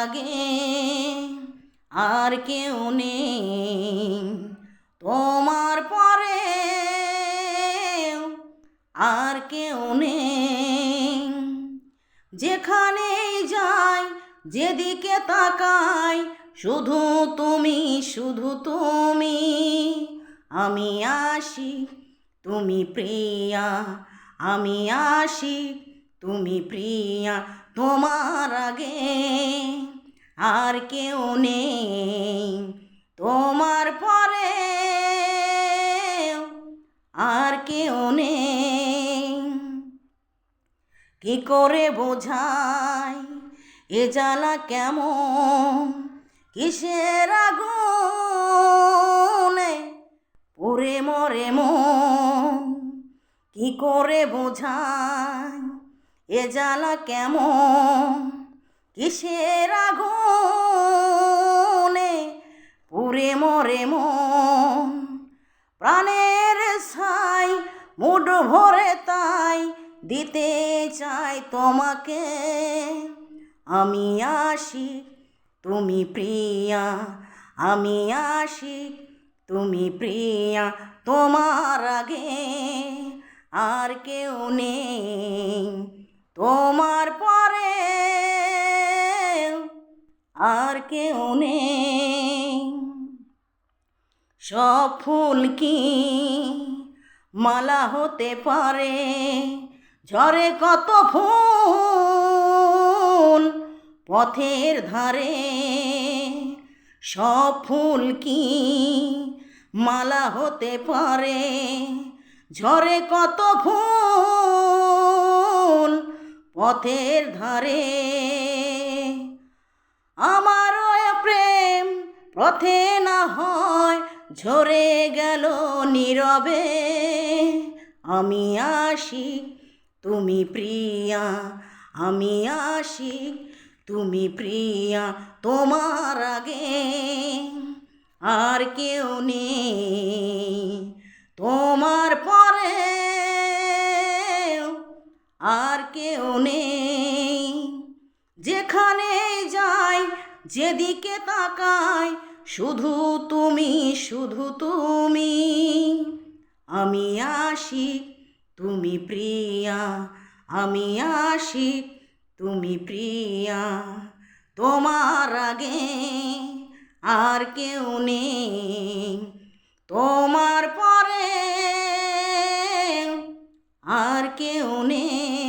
আগে আর কেউ নেই, তোমার পরে আর কেউ নেই। যেখানেই যাই যেদিকে তাকাই শুধু তুমি, শুধু তুমি। আমি আসি তুমি প্রিয়া, আমি আসি তুমি প্রিয়া। তোমার আগে আর কেউ নেই, তোমার পরে আর কেউ নেই। কি করে বোঝাই এ জ্বালা কেমন, কিসের আগুনে পুড়ে মরে মন। কি করে বোঝাই এ জ্বালা কেমন, কিসের আগুনে পুড়ে মরে মন। প্রাণের ছাই মুড ভরে তাই দিতে চাই তোমাকে। আমি আসি তুমি প্রিয়া, আমি আসি তুমি প্রিয়া। তোমার আগে আর কেউ নেই, তোমার পরে আর কেউ নেই। সব ফুল কি মালা হতে পারে, ঝরে কত ফুল পথের ধারে। সব ফুল কি মালা হতে পারে, ঝরে কত ফুল পথের ধারে। আমারও প্রেম পথে না হয় ঝরে গেল নীরবে। আমি আসি তুমি প্রিয়া, আমি আসি তুমি প্রিয়া। তোমার আগে আর কেউ নেই, তোমার পরে আর কেউ নেই। যেখানে যাই যেদিকে তাকাই শুধু তুমি, শুধু তুমি। আমি আসি তুমি প্রিয়া, আমি আসি তুমি প্রিয়া। তোমার আগে আর কেউ নেই, তোমার পরে আর কেউ নেই।